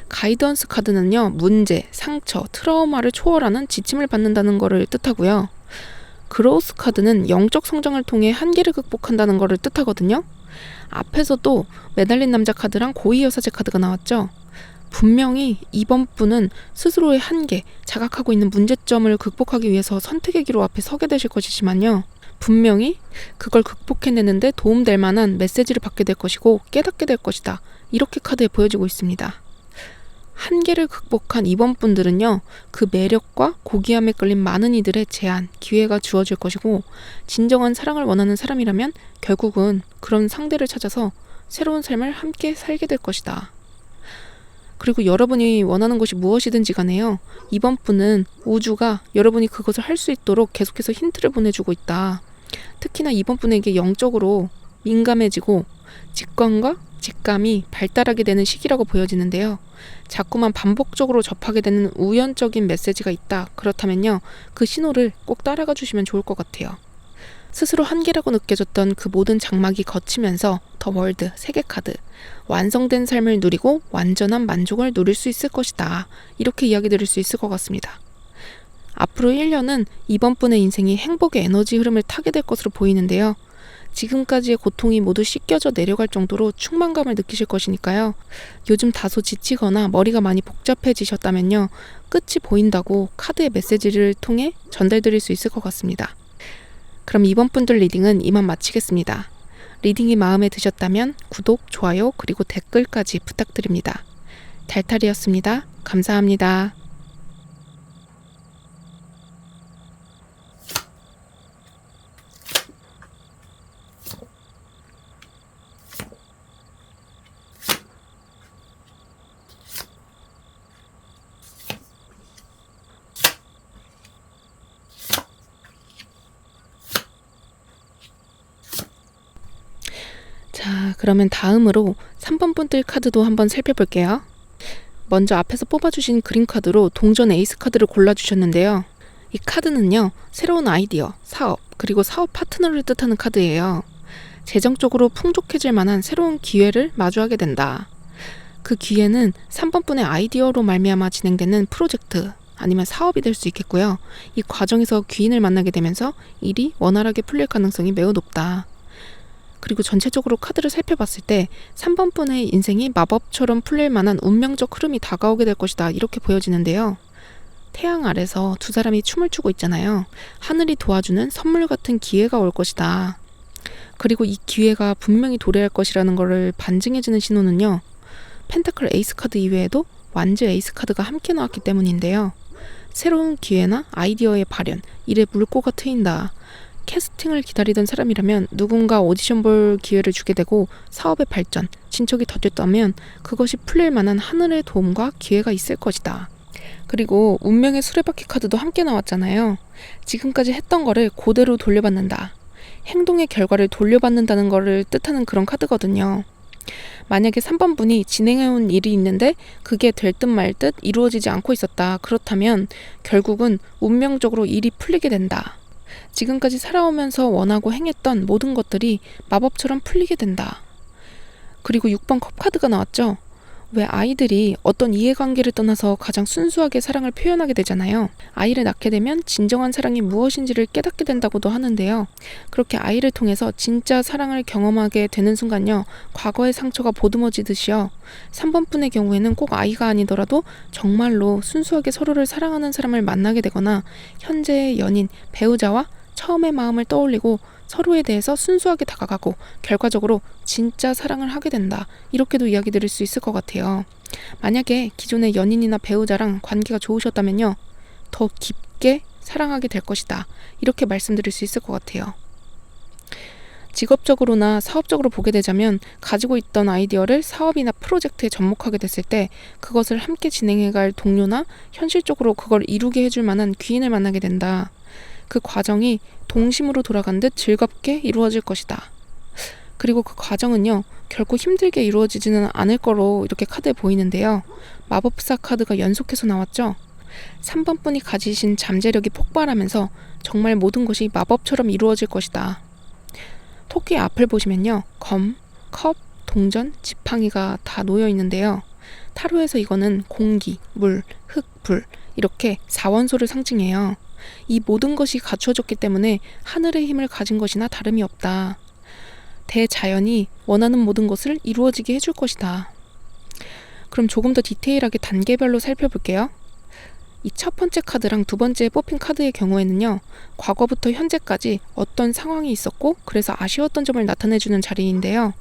가이던스 카드는요. 문제, 상처, 트라우마를 초월하는 지침을 받는다는 것을 뜻하고요. 그로우스 카드는 영적 성장을 통해 한계를 극복한다는 것을 뜻하거든요. 앞에서도 매달린 남자 카드랑 고위 여사제 카드가 나왔죠. 분명히 이번 분은 스스로의 한계, 자각하고 있는 문제점을 극복하기 위해서 선택의 기로 앞에 서게 되실 것이지만요. 분명히 그걸 극복해내는데 도움될 만한 메시지를 받게 될 것이고 깨닫게 될 것이다. 이렇게 카드에 보여지고 있습니다. 한계를 극복한 이번 분들은요. 그 매력과 고귀함에 끌린 많은 이들의 제안, 기회가 주어질 것이고 진정한 사랑을 원하는 사람이라면 결국은 그런 상대를 찾아서 새로운 삶을 함께 살게 될 것이다. 그리고 여러분이 원하는 것이 무엇이든지 간에요. 이번 분은 우주가 여러분이 그것을 할 수 있도록 계속해서 힌트를 보내주고 있다. 특히나 이번 분에게 영적으로 민감해지고 직관과 직감이 발달하게 되는 시기라고 보여지는데요. 자꾸만 반복적으로 접하게 되는 우연적인 메시지가 있다. 그렇다면요. 그 신호를 꼭 따라가 주시면 좋을 것 같아요. 스스로 한계라고 느껴졌던 그 모든 장막이 거치면서 더 월드, 세계 카드, 완성된 삶을 누리고 완전한 만족을 누릴 수 있을 것이다. 이렇게 이야기 드릴 수 있을 것 같습니다. 앞으로 1년은 이번 분의 인생이 행복의 에너지 흐름을 타게 될 것으로 보이는데요. 지금까지의 고통이 모두 씻겨져 내려갈 정도로 충만감을 느끼실 것이니까요. 요즘 다소 지치거나 머리가 많이 복잡해지셨다면요. 끝이 보인다고 카드의 메시지를 통해 전달드릴 수 있을 것 같습니다. 그럼 이번 분들 리딩은 이만 마치겠습니다. 리딩이 마음에 드셨다면 구독, 좋아요, 그리고 댓글까지 부탁드립니다. 달탈이었습니다. 감사합니다. 자, 그러면 다음으로 3번 분들 카드도 한번 살펴볼게요. 먼저 앞에서 뽑아주신 그린 카드로 동전 에이스 카드를 골라주셨는데요. 이 카드는요, 새로운 아이디어, 사업, 그리고 사업 파트너를 뜻하는 카드예요. 재정적으로 풍족해질 만한 새로운 기회를 마주하게 된다. 그 기회는 3번 분의 아이디어로 말미암아 진행되는 프로젝트 아니면 사업이 될 수 있겠고요. 이 과정에서 귀인을 만나게 되면서 일이 원활하게 풀릴 가능성이 매우 높다. 그리고 전체적으로 카드를 살펴봤을 때 3번 분의 인생이 마법처럼 풀릴 만한 운명적 흐름이 다가오게 될 것이다, 이렇게 보여지는데요. 태양 아래서 두 사람이 춤을 추고 있잖아요. 하늘이 도와주는 선물 같은 기회가 올 것이다. 그리고 이 기회가 분명히 도래할 것이라는 것을 반증해주는 신호는요, 펜타클 에이스 카드 이외에도 완즈 에이스 카드가 함께 나왔기 때문인데요. 새로운 기회나 아이디어의 발현, 일에 물꼬가 트인다. 캐스팅을 기다리던 사람이라면 누군가 오디션 볼 기회를 주게 되고 사업의 발전, 진척이 더뎠다면 그것이 풀릴 만한 하늘의 도움과 기회가 있을 것이다. 그리고 운명의 수레바퀴 카드도 함께 나왔잖아요. 지금까지 했던 거를 그대로 돌려받는다. 행동의 결과를 돌려받는다는 거를 뜻하는 그런 카드거든요. 만약에 3번 분이 진행해온 일이 있는데 그게 될 듯 말 듯 이루어지지 않고 있었다. 그렇다면 결국은 운명적으로 일이 풀리게 된다. 지금까지 살아오면서 원하고 행했던 모든 것들이 마법처럼 풀리게 된다. 그리고 6번 컵 카드가 나왔죠. 왜 아이들이 어떤 이해관계를 떠나서 가장 순수하게 사랑을 표현하게 되잖아요. 아이를 낳게 되면 진정한 사랑이 무엇인지를 깨닫게 된다고도 하는데요. 그렇게 아이를 통해서 진짜 사랑을 경험하게 되는 순간요, 과거의 상처가 보듬어지듯이요, 3번 분의 경우에는 꼭 아이가 아니더라도 정말로 순수하게 서로를 사랑하는 사람을 만나게 되거나 현재의 연인, 배우자와 처음의 마음을 떠올리고 서로에 대해서 순수하게 다가가고 결과적으로 진짜 사랑을 하게 된다. 이렇게도 이야기 드릴 수 있을 것 같아요. 만약에 기존의 연인이나 배우자랑 관계가 좋으셨다면요, 더 깊게 사랑하게 될 것이다. 이렇게 말씀드릴 수 있을 것 같아요. 직업적으로나 사업적으로 보게 되자면 가지고 있던 아이디어를 사업이나 프로젝트에 접목하게 됐을 때 그것을 함께 진행해갈 동료나 현실적으로 그걸 이루게 해줄 만한 귀인을 만나게 된다. 그 과정이 동심으로 돌아간 듯 즐겁게 이루어질 것이다. 그리고 그 과정은요, 결코 힘들게 이루어지지는 않을 거로 이렇게 카드에 보이는데요. 마법사 카드가 연속해서 나왔죠. 3번 분이 가지신 잠재력이 폭발하면서 정말 모든 것이 마법처럼 이루어질 것이다. 토끼 앞을 보시면요, 검, 컵, 동전, 지팡이가 다 놓여 있는데요. 타로에서 이거는 공기, 물, 흙, 불 이렇게 4원소를 상징해요. 이 모든 것이 갖추어졌기 때문에 하늘의 힘을 가진 것이나 다름이 없다. 대자연이 원하는 모든 것을 이루어지게 해줄 것이다. 그럼 조금 더 디테일하게 단계별로 살펴볼게요. 이 첫 번째 카드랑 두 번째 뽑힌 카드의 경우에는요, 과거부터 현재까지 어떤 상황이 있었고 그래서 아쉬웠던 점을 나타내주는 자리인데요.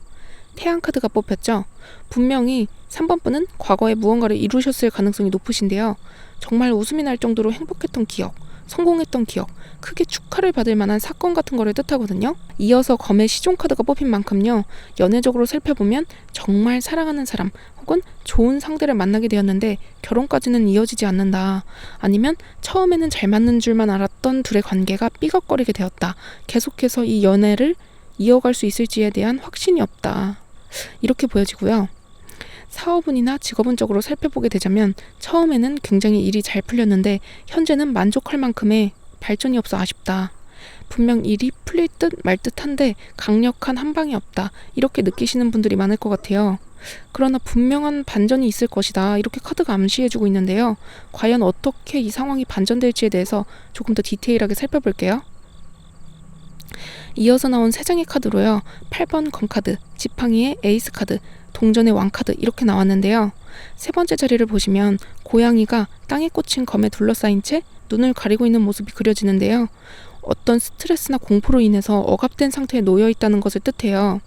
태양 카드가 뽑혔죠. 분명히 3번 분은 과거에 무언가를 이루셨을 가능성이 높으신데요. 정말 웃음이 날 정도로 행복했던 기억, 성공했던 기억, 크게 축하를 받을 만한 사건 같은 거를 뜻하거든요. 이어서 검의 시종 카드가 뽑힌 만큼요, 연애적으로 살펴보면 정말 사랑하는 사람 혹은 좋은 상대를 만나게 되었는데 결혼까지는 이어지지 않는다. 아니면 처음에는 잘 맞는 줄만 알았던 둘의 관계가 삐걱거리게 되었다. 계속해서 이 연애를 이어갈 수 있을지에 대한 확신이 없다. 이렇게 보여지고요. 사업운이나 직업운적으로 살펴보게 되자면 처음에는 굉장히 일이 잘 풀렸는데 현재는 만족할 만큼의 발전이 없어 아쉽다. 분명 일이 풀릴 듯 말 듯한데 강력한 한방이 없다. 이렇게 느끼시는 분들이 많을 것 같아요. 그러나 분명한 반전이 있을 것이다. 이렇게 카드가 암시해주고 있는데요. 과연 어떻게 이 상황이 반전될지에 대해서 조금 더 디테일하게 살펴볼게요. 이어서 나온 3장의 카드로요, 8번 검카드, 지팡이의 에이스 카드, 동전의 왕카드 이렇게 나왔는데요. 세 번째 자리를 보시면 고양이가 땅에 꽂힌 검에 둘러싸인 채 눈을 가리고 있는 모습이 그려지는데요. 어떤 스트레스나 공포로 인해서 억압된 상태에 놓여 있다는 것을 뜻해요.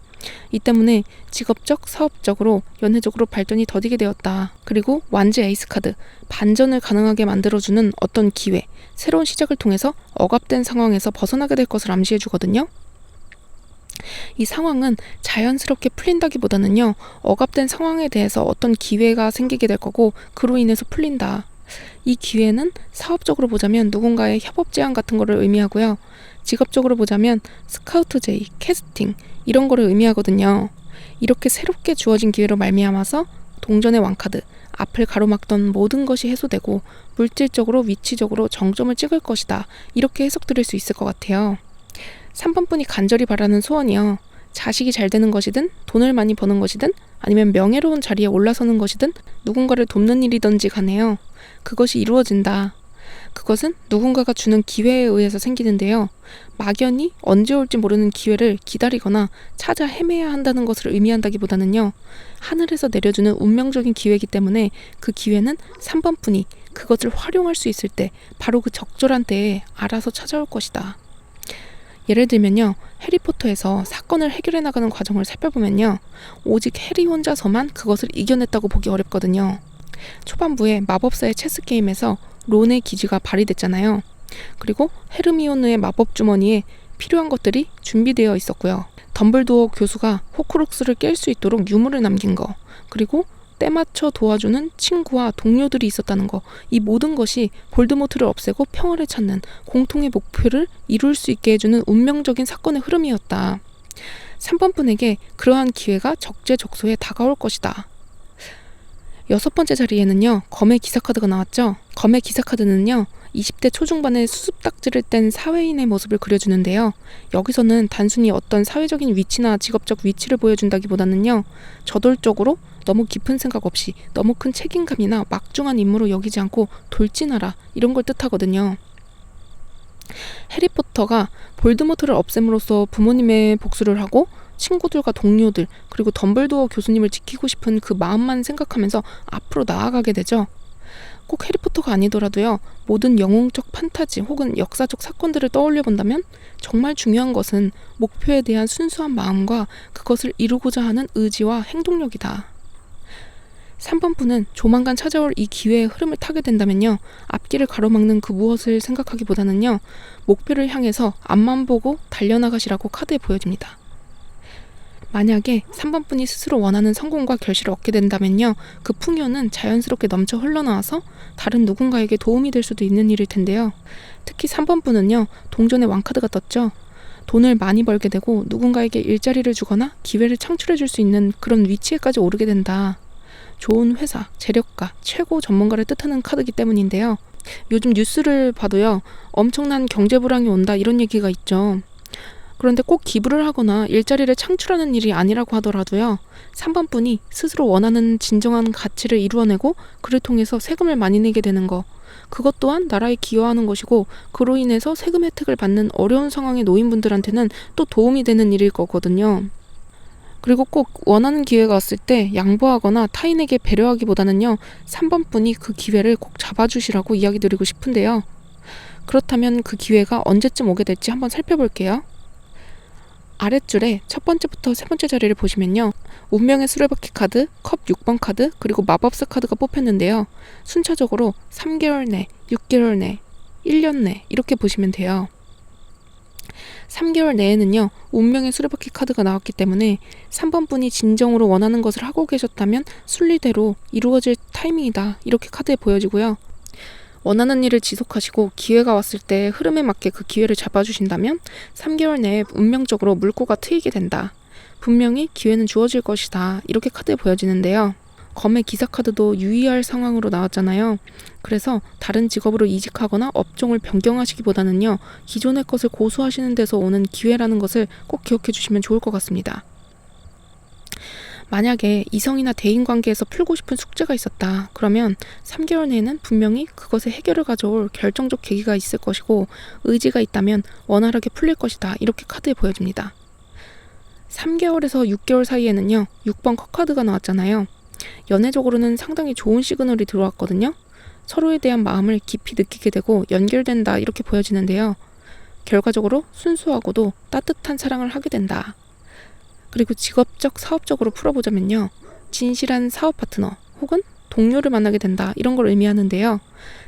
이 때문에 직업적, 사업적으로, 연애적으로 발전이 더디게 되었다. 그리고 완즈 에이스 카드, 반전을 가능하게 만들어주는 어떤 기회, 새로운 시작을 통해서 억압된 상황에서 벗어나게 될 것을 암시해주거든요. 이 상황은 자연스럽게 풀린다기보다는요, 억압된 상황에 대해서 어떤 기회가 생기게 될 거고 그로 인해서 풀린다. 이 기회는 사업적으로 보자면 누군가의 협업 제안 같은 거를 의미하고요. 직업적으로 보자면 스카우트 제의, 캐스팅 이런 거를 의미하거든요. 이렇게 새롭게 주어진 기회로 말미암아서 동전의 왕카드, 앞을 가로막던 모든 것이 해소되고 물질적으로 위치적으로 정점을 찍을 것이다. 이렇게 해석드릴 수 있을 것 같아요. 3번 분이 간절히 바라는 소원이요. 자식이 잘 되는 것이든 돈을 많이 버는 것이든 아니면 명예로운 자리에 올라서는 것이든 누군가를 돕는 일이든지 간에요. 그것이 이루어진다. 그것은 누군가가 주는 기회에 의해서 생기는데요. 막연히 언제 올지 모르는 기회를 기다리거나 찾아 헤매야 한다는 것을 의미한다기보다는요. 하늘에서 내려주는 운명적인 기회이기 때문에 그 기회는 3번 분이 그것을 활용할 수 있을 때 바로 그 적절한 때에 알아서 찾아올 것이다. 예를 들면요. 해리포터에서 사건을 해결해 나가는 과정을 살펴보면요. 오직 해리 혼자서만 그것을 이겨냈다고 보기 어렵거든요. 초반부에 마법사의 체스 게임에서 론의 기지가 발휘됐잖아요. 그리고 헤르미온느의 마법 주머니에 필요한 것들이 준비되어 있었고요. 덤블도어 교수가 호크룩스를 깰 수 있도록 유물을 남긴 거, 그리고 때맞춰 도와주는 친구와 동료들이 있었다는 거, 이 모든 것이 볼드모트를 없애고 평화를 찾는 공통의 목표를 이룰 수 있게 해주는 운명적인 사건의 흐름이었다. 3번 분에게 그러한 기회가 적재적소에 다가올 것이다. 6번째 자리에는요. 검의 기사카드가 나왔죠. 검의 기사카드는요. 20대 초중반의 수습딱지를 뗀 사회인의 모습을 그려주는데요. 여기서는 단순히 어떤 사회적인 위치나 직업적 위치를 보여준다기보다는요. 저돌적으로 너무 깊은 생각 없이 너무 큰 책임감이나 막중한 임무로 여기지 않고 돌진하라, 이런 걸 뜻하거든요. 해리포터가 볼드모트를 없앰으로써 부모님의 복수를 하고 친구들과 동료들, 그리고 덤블도어 교수님을 지키고 싶은 그 마음만 생각하면서 앞으로 나아가게 되죠. 꼭 해리포터가 아니더라도요. 모든 영웅적 판타지 혹은 역사적 사건들을 떠올려 본다면 정말 중요한 것은 목표에 대한 순수한 마음과 그것을 이루고자 하는 의지와 행동력이다. 3번 분은 조만간 찾아올 이 기회의 흐름을 타게 된다면요. 앞길을 가로막는 그 무엇을 생각하기보다는요. 목표를 향해서 앞만 보고 달려나가시라고 카드에 보여집니다. 만약에 3번 분이 스스로 원하는 성공과 결실을 얻게 된다면요. 그 풍요는 자연스럽게 넘쳐 흘러나와서 다른 누군가에게 도움이 될 수도 있는 일일 텐데요. 특히 3번 분은요. 동전의 왕카드가 떴죠. 돈을 많이 벌게 되고 누군가에게 일자리를 주거나 기회를 창출해 줄 수 있는 그런 위치에까지 오르게 된다. 좋은 회사, 재력가, 최고 전문가를 뜻하는 카드이기 때문인데요. 요즘 뉴스를 봐도요. 엄청난 경제 불황이 온다, 이런 얘기가 있죠. 그런데 꼭 기부를 하거나 일자리를 창출하는 일이 아니라고 하더라도요. 3번 분이 스스로 원하는 진정한 가치를 이루어내고 그를 통해서 세금을 많이 내게 되는 거, 그것 또한 나라에 기여하는 것이고 그로 인해서 세금 혜택을 받는 어려운 상황의 노인분들한테는 또 도움이 되는 일일 거거든요. 그리고 꼭 원하는 기회가 왔을 때 양보하거나 타인에게 배려하기보다는요. 3번 분이 그 기회를 꼭 잡아주시라고 이야기 드리고 싶은데요. 그렇다면 그 기회가 언제쯤 오게 될지 한번 살펴볼게요. 아랫줄에 첫 번째부터 세 번째 자리를 보시면요. 운명의 수레바퀴 카드, 컵 6번 카드, 그리고 마법사 카드가 뽑혔는데요. 순차적으로 3개월 내, 6개월 내, 1년 내 이렇게 보시면 돼요. 3개월 내에는요. 운명의 수레바퀴 카드가 나왔기 때문에 3번 분이 진정으로 원하는 것을 하고 계셨다면 순리대로 이루어질 타이밍이다, 이렇게 카드에 보여지고요. 원하는 일을 지속하시고 기회가 왔을 때 흐름에 맞게 그 기회를 잡아주신다면 3개월 내에 운명적으로 물꼬가 트이게 된다. 분명히 기회는 주어질 것이다, 이렇게 카드에 보여지는데요. 검의 기사 카드도 유의할 상황으로 나왔잖아요. 그래서 다른 직업으로 이직하거나 업종을 변경하시기보다는요. 기존의 것을 고수하시는 데서 오는 기회라는 것을 꼭 기억해 주시면 좋을 것 같습니다. 만약에 이성이나 대인관계에서 풀고 싶은 숙제가 있었다. 그러면 3개월 내에는 분명히 그것의 해결을 가져올 결정적 계기가 있을 것이고 의지가 있다면 원활하게 풀릴 것이다. 이렇게 카드에 보여집니다. 3개월에서 6개월 사이에는요. 6번 컵카드가 나왔잖아요. 연애적으로는 상당히 좋은 시그널이 들어왔거든요. 서로에 대한 마음을 깊이 느끼게 되고 연결된다, 이렇게 보여지는데요. 결과적으로 순수하고도 따뜻한 사랑을 하게 된다. 그리고 직업적, 사업적으로 풀어보자면요. 진실한 사업 파트너 혹은 동료를 만나게 된다, 이런 걸 의미하는데요.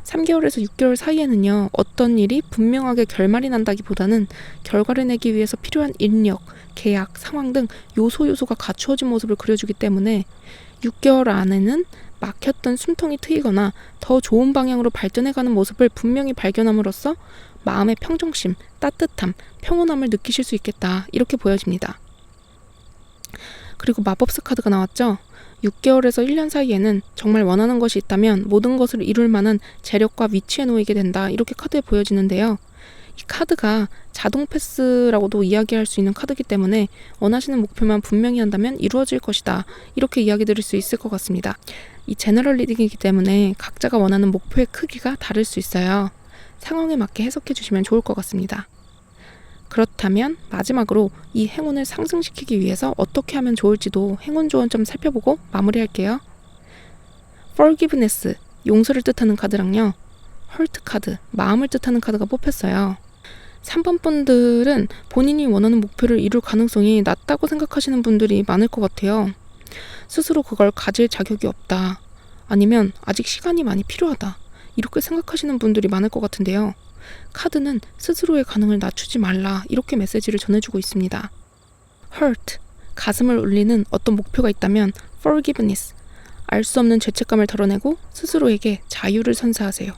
3개월에서 6개월 사이에는요. 어떤 일이 분명하게 결말이 난다기보다는 결과를 내기 위해서 필요한 인력, 계약, 상황 등 요소가 갖추어진 모습을 그려주기 때문에 6개월 안에는 막혔던 숨통이 트이거나 더 좋은 방향으로 발전해가는 모습을 분명히 발견함으로써 마음의 평정심, 따뜻함, 평온함을 느끼실 수 있겠다, 이렇게 보여집니다. 그리고 마법사 카드가 나왔죠. 6개월에서 1년 사이에는 정말 원하는 것이 있다면 모든 것을 이룰 만한 재력과 위치에 놓이게 된다. 이렇게 카드에 보여지는데요. 이 카드가 자동 패스라고도 이야기할 수 있는 카드이기 때문에 원하시는 목표만 분명히 한다면 이루어질 것이다. 이렇게 이야기 드릴 수 있을 것 같습니다. 이 제너럴 리딩이기 때문에 각자가 원하는 목표의 크기가 다를 수 있어요. 상황에 맞게 해석해 주시면 좋을 것 같습니다. 그렇다면 마지막으로 이 행운을 상승시키기 위해서 어떻게 하면 좋을지도 행운 조언 좀 살펴보고 마무리할게요. Forgiveness, 용서를 뜻하는 카드랑요. Hurt 카드, 마음을 뜻하는 카드가 뽑혔어요. 3번 분들은 본인이 원하는 목표를 이룰 가능성이 낮다고 생각하시는 분들이 많을 것 같아요. 스스로 그걸 가질 자격이 없다. 아니면 아직 시간이 많이 필요하다. 이렇게 생각하시는 분들이 많을 것 같은데요. 카드는 스스로의 가능을 낮추지 말라. 이렇게 메시지를 전해주고 있습니다. Hurt, 가슴을 울리는 어떤 목표가 있다면 Forgiveness, 알 수 없는 죄책감을 덜어내고 스스로에게 자유를 선사하세요.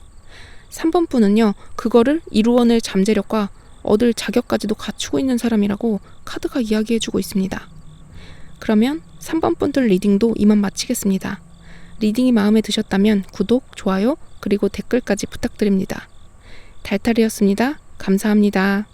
3번 분은요, 그거를 이루어낼 잠재력과 얻을 자격까지도 갖추고 있는 사람이라고 카드가 이야기해주고 있습니다. 그러면 3번 분들 리딩도 이만 마치겠습니다. 리딩이 마음에 드셨다면 구독, 좋아요, 그리고 댓글까지 부탁드립니다. 달달이었습니다. 감사합니다.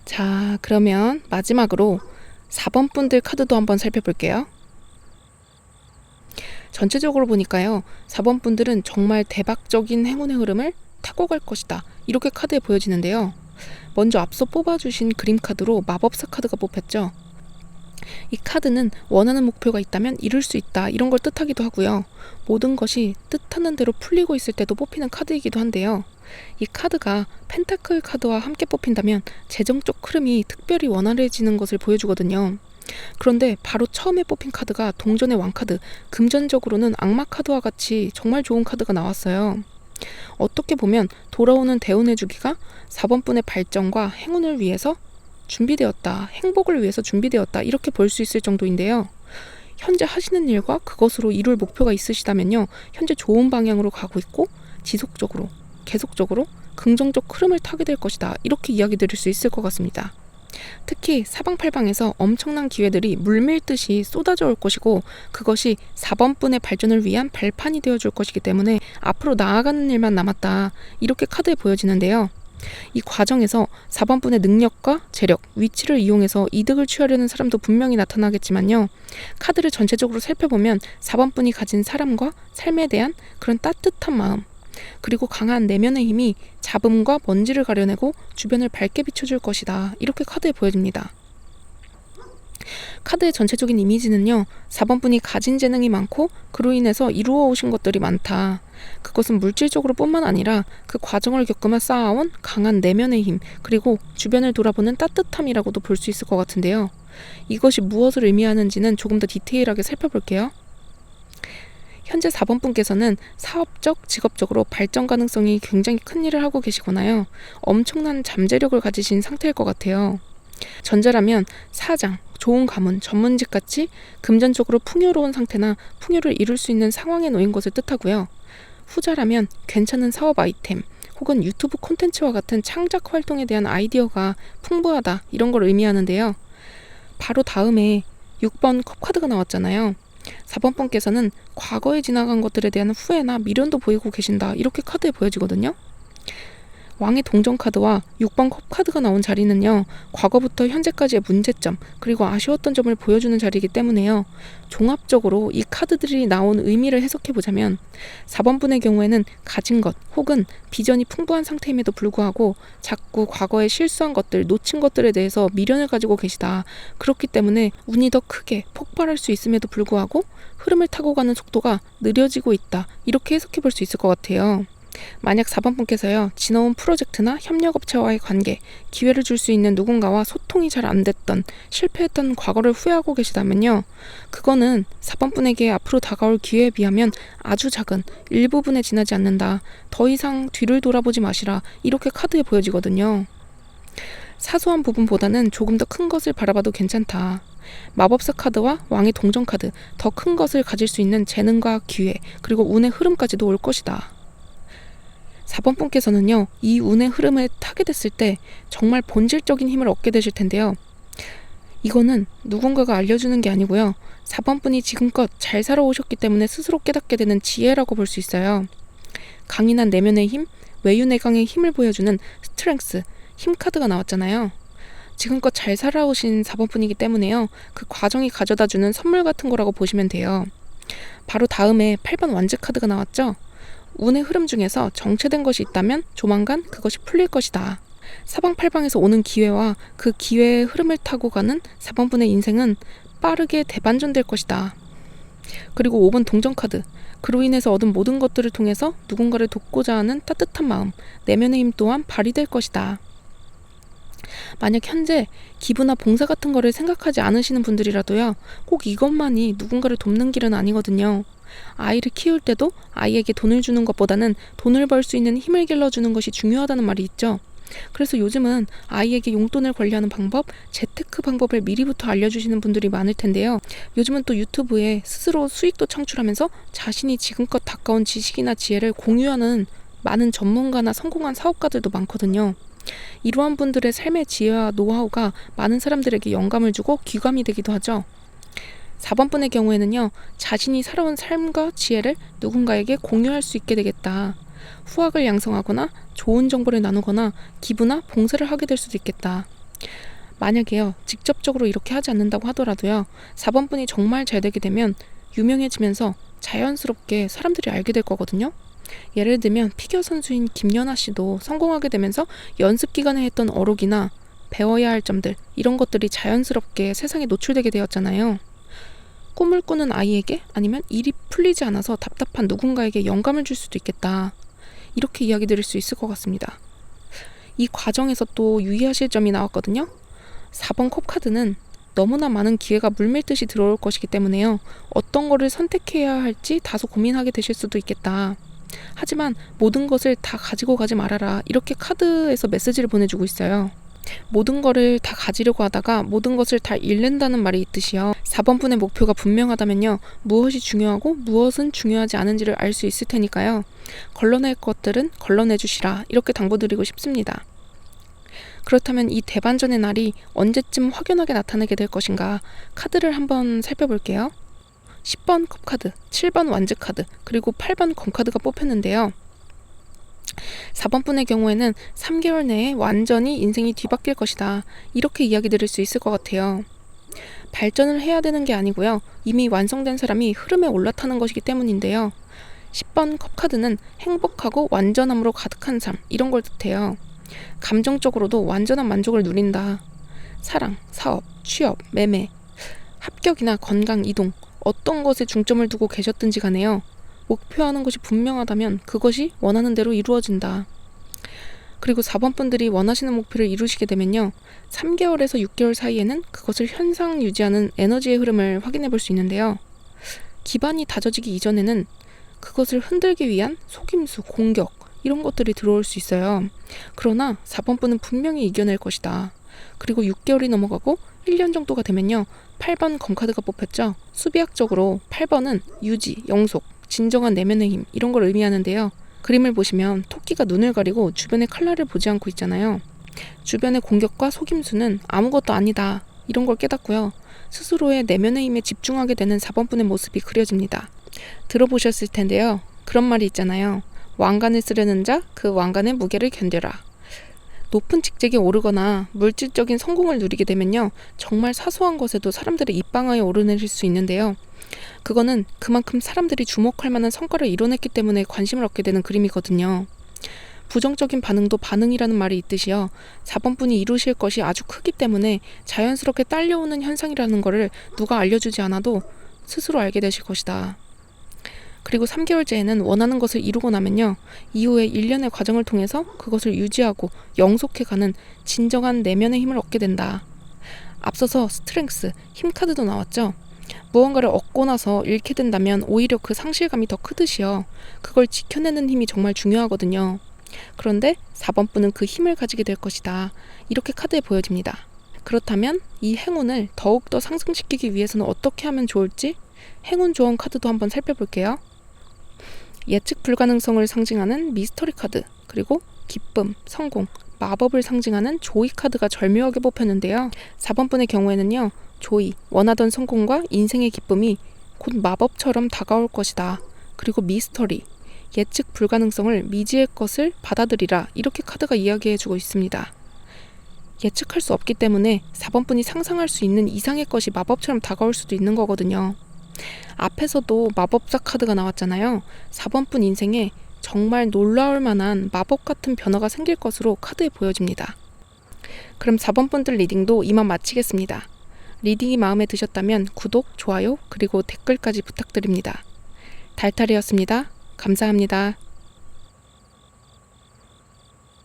자, 그러면 마지막으로 4번 분들 카드도 한번 살펴볼게요. 전체적으로 보니까요. 4번 분들은 정말 대박적인 행운의 흐름을 타고 갈 것이다. 이렇게 카드에 보여지는데요. 먼저 앞서 뽑아주신 그림 카드로 마법사 카드가 뽑혔죠. 이 카드는 원하는 목표가 있다면 이룰 수 있다. 이런 걸 뜻하기도 하고요. 모든 것이 뜻하는 대로 풀리고 있을 때도 뽑히는 카드이기도 한데요. 이 카드가 펜타클 카드와 함께 뽑힌다면 재정적 흐름이 특별히 원활해지는 것을 보여주거든요. 그런데 바로 처음에 뽑힌 카드가 동전의 왕카드, 금전적으로는 악마 카드와 같이 정말 좋은 카드가 나왔어요. 어떻게 보면 돌아오는 대운의 주기가 4번 분의 발전과 행운을 위해서 준비되었다, 행복을 위해서 준비되었다, 이렇게 볼 수 있을 정도인데요. 현재 하시는 일과 그것으로 이룰 목표가 있으시다면요, 현재 좋은 방향으로 가고 있고 지속적으로 계속적으로 긍정적 흐름을 타게 될 것이다. 이렇게 이야기 드릴 수 있을 것 같습니다. 특히 사방팔방에서 엄청난 기회들이 물밀듯이 쏟아져 올 것이고 그것이 4번 분의 발전을 위한 발판이 되어줄 것이기 때문에 앞으로 나아가는 일만 남았다. 이렇게 카드에 보여지는데요. 이 과정에서 4번 분의 능력과 재력, 위치를 이용해서 이득을 취하려는 사람도 분명히 나타나겠지만요. 카드를 전체적으로 살펴보면 4번 분이 가진 사람과 삶에 대한 그런 따뜻한 마음, 그리고 강한 내면의 힘이 잡음과 먼지를 가려내고 주변을 밝게 비춰줄 것이다. 이렇게 카드에 보여집니다. 카드의 전체적인 이미지는요. 4번 분이 가진 재능이 많고 그로 인해서 이루어 오신 것들이 많다. 그것은 물질적으로 뿐만 아니라 그 과정을 겪으며 쌓아온 강한 내면의 힘, 그리고 주변을 돌아보는 따뜻함이라고도 볼 수 있을 것 같은데요. 이것이 무엇을 의미하는지는 조금 더 디테일하게 살펴볼게요. 현재 4번 분께서는 사업적, 직업적으로 발전 가능성이 굉장히 큰 일을 하고 계시거나요. 엄청난 잠재력을 가지신 상태일 것 같아요. 전자라면 사장, 좋은 가문, 전문직 같이 금전적으로 풍요로운 상태나 풍요를 이룰 수 있는 상황에 놓인 것을 뜻하고요. 후자라면 괜찮은 사업 아이템 혹은 유튜브 콘텐츠와 같은 창작 활동에 대한 아이디어가 풍부하다, 이런 걸 의미하는데요. 바로 다음에 6번 컵 카드가 나왔잖아요. 4번 분께서는 과거에 지나간 것들에 대한 후회나 미련도 보이고 계신다, 이렇게 카드에 보여지거든요. 왕의 동전 카드와 6번 컵 카드가 나온 자리는요, 과거부터 현재까지의 문제점 그리고 아쉬웠던 점을 보여주는 자리이기 때문에요. 종합적으로 이 카드들이 나온 의미를 해석해보자면 4번 분의 경우에는 가진 것 혹은 비전이 풍부한 상태임에도 불구하고 자꾸 과거에 실수한 것들, 놓친 것들에 대해서 미련을 가지고 계시다. 그렇기 때문에 운이 더 크게 폭발할 수 있음에도 불구하고 흐름을 타고 가는 속도가 느려지고 있다. 이렇게 해석해볼 수 있을 것 같아요. 만약 4번 분께서요, 지나온 프로젝트나 협력업체와의 관계, 기회를 줄 수 있는 누군가와 소통이 잘 안 됐던, 실패했던 과거를 후회하고 계시다면요, 그거는 4번 분에게 앞으로 다가올 기회에 비하면 아주 작은 일부분에 지나지 않는다. 더 이상 뒤를 돌아보지 마시라. 이렇게 카드에 보여지거든요. 사소한 부분보다는 조금 더 큰 것을 바라봐도 괜찮다. 마법사 카드와 왕의 동전 카드, 더 큰 것을 가질 수 있는 재능과 기회, 그리고 운의 흐름까지도 올 것이다. 4번 분께서는요, 이 운의 흐름을 타게 됐을 때 정말 본질적인 힘을 얻게 되실 텐데요. 이거는 누군가가 알려주는 게 아니고요. 4번 분이 지금껏 잘 살아오셨기 때문에 스스로 깨닫게 되는 지혜라고 볼 수 있어요. 강인한 내면의 힘, 외유내강의 힘을 보여주는 스트렝스, 힘 카드가 나왔잖아요. 지금껏 잘 살아오신 4번 분이기 때문에요. 그 과정이 가져다주는 선물 같은 거라고 보시면 돼요. 바로 다음에 8번 완즈 카드가 나왔죠. 운의 흐름 중에서 정체된 것이 있다면 조만간 그것이 풀릴 것이다. 사방팔방에서 오는 기회와 그 기회의 흐름을 타고 가는 4번 분의 인생은 빠르게 대반전될 것이다. 그리고 5번 동전 카드. 그로 인해서 얻은 모든 것들을 통해서 누군가를 돕고자 하는 따뜻한 마음, 내면의 힘 또한 발휘될 것이다. 만약 현재 기부나 봉사 같은 거를 생각하지 않으시는 분들이라도요, 꼭 이것만이 누군가를 돕는 길은 아니거든요. 아이를 키울 때도 아이에게 돈을 주는 것보다는 돈을 벌 수 있는 힘을 길러주는 것이 중요하다는 말이 있죠. 그래서 요즘은 아이에게 용돈을 관리하는 방법, 재테크 방법을 미리부터 알려주시는 분들이 많을 텐데요. 요즘은 또 유튜브에 스스로 수익도 창출하면서 자신이 지금껏 닦아온 지식이나 지혜를 공유하는 많은 전문가나 성공한 사업가들도 많거든요. 이러한 분들의 삶의 지혜와 노하우가 많은 사람들에게 영감을 주고 귀감이 되기도 하죠. 4번 분의 경우에는요, 자신이 살아온 삶과 지혜를 누군가에게 공유할 수 있게 되겠다. 후학을 양성하거나 좋은 정보를 나누거나 기부나 봉사를 하게 될 수도 있겠다. 만약에요, 직접적으로 이렇게 하지 않는다고 하더라도요, 4번 분이 정말 잘 되게 되면 유명해지면서 자연스럽게 사람들이 알게 될 거거든요. 예를 들면 피겨 선수인 김연아 씨도 성공하게 되면서 연습 기간에 했던 어록이나 배워야 할 점들, 이런 것들이 자연스럽게 세상에 노출되게 되었잖아요. 꿈을 꾸는 아이에게 아니면 일이 풀리지 않아서 답답한 누군가에게 영감을 줄 수도 있겠다. 이렇게 이야기 드릴 수 있을 것 같습니다. 이 과정에서 또 유의하실 점이 나왔거든요. 4번 컵 카드는 너무나 많은 기회가 물밀듯이 들어올 것이기 때문에요. 어떤 거를 선택해야 할지 다소 고민하게 되실 수도 있겠다. 하지만 모든 것을 다 가지고 가지 말아라. 이렇게 카드에서 메시지를 보내주고 있어요. 모든 거를 다 가지려고 하다가 모든 것을 다 잃는다는 말이 있듯이요. 4번 분의 목표가 분명하다면요, 무엇이 중요하고 무엇은 중요하지 않은지를 알 수 있을 테니까요. 걸러낼 것들은 걸러내 주시라. 이렇게 당부드리고 싶습니다. 그렇다면 이 대반전의 날이 언제쯤 확연하게 나타나게 될 것인가, 카드를 한번 살펴볼게요. 10번 컵 카드, 7번 완즈 카드, 그리고 8번 검 카드가 뽑혔는데요. 4번 분의 경우에는 3개월 내에 완전히 인생이 뒤바뀔 것이다. 이렇게 이야기 드릴 수 있을 것 같아요. 발전을 해야 되는 게 아니고요. 이미 완성된 사람이 흐름에 올라타는 것이기 때문인데요. 10번 컵 카드는 행복하고 완전함으로 가득한 삶, 이런 걸 뜻해요. 감정적으로도 완전한 만족을 누린다. 사랑, 사업, 취업, 매매, 합격이나 건강, 이동, 어떤 것에 중점을 두고 계셨든지 간에요. 목표하는 것이 분명하다면 그것이 원하는 대로 이루어진다. 그리고 4번 분들이 원하시는 목표를 이루시게 되면요, 3개월에서 6개월 사이에는 그것을 현상 유지하는 에너지의 흐름을 확인해 볼 수 있는데요. 기반이 다져지기 이전에는 그것을 흔들기 위한 속임수, 공격, 이런 것들이 들어올 수 있어요. 그러나 4번 분은 분명히 이겨낼 것이다. 그리고 6개월이 넘어가고 1년 정도가 되면요, 8번 검카드가 뽑혔죠. 수비학적으로 8번은 유지, 영속, 진정한 내면의 힘, 이런 걸 의미하는데요. 그림을 보시면 토끼가 눈을 가리고 주변의 칼날을 보지 않고 있잖아요. 주변의 공격과 속임수는 아무것도 아니다. 이런 걸 깨닫고요. 스스로의 내면의 힘에 집중하게 되는 4번 분의 모습이 그려집니다. 들어보셨을 텐데요. 그런 말이 있잖아요. 왕관을 쓰려는 자, 그 왕관의 무게를 견뎌라. 높은 직책에 오르거나 물질적인 성공을 누리게 되면요, 정말 사소한 것에도 사람들의 입방아에 오르내릴 수 있는데요. 그거는 그만큼 사람들이 주목할 만한 성과를 이뤄냈기 때문에 관심을 얻게 되는 그림이거든요. 부정적인 반응도 반응이라는 말이 있듯이요. 4번 분이 이루실 것이 아주 크기 때문에 자연스럽게 딸려오는 현상이라는 것을 누가 알려주지 않아도 스스로 알게 되실 것이다. 그리고 3개월째에는 원하는 것을 이루고 나면요, 이후에 1년의 과정을 통해서 그것을 유지하고 영속해가는 진정한 내면의 힘을 얻게 된다. 앞서서 스트렝스, 힘 카드도 나왔죠. 무언가를 얻고 나서 잃게 된다면 오히려 그 상실감이 더 크듯이요, 그걸 지켜내는 힘이 정말 중요하거든요. 그런데 4번 분은 그 힘을 가지게 될 것이다, 이렇게 카드에 보여집니다. 그렇다면 이 행운을 더욱더 상승시키기 위해서는 어떻게 하면 좋을지 행운 조언 카드도 한번 살펴볼게요. 예측 불가능성을 상징하는 미스터리 카드, 그리고 기쁨, 성공, 마법을 상징하는 조이 카드가 절묘하게 뽑혔는데요. 4번 분의 경우에는요, 조이, 원하던 성공과 인생의 기쁨이 곧 마법처럼 다가올 것이다. 그리고 미스터리, 예측 불가능성을 미지의 것을 받아들이라, 이렇게 카드가 이야기해주고 있습니다. 예측할 수 없기 때문에 4번 분이 상상할 수 있는 이상의 것이 마법처럼 다가올 수도 있는 거거든요. 앞에서도 마법사 카드가 나왔잖아요. 4번 분 인생에 정말 놀라울 만한 마법 같은 변화가 생길 것으로 카드에 보여집니다. 그럼 4번 분들 리딩도 이만 마치겠습니다. 리딩이 마음에 드셨다면 구독, 좋아요, 그리고 댓글까지 부탁드립니다. 달달이었습니다. 감사합니다.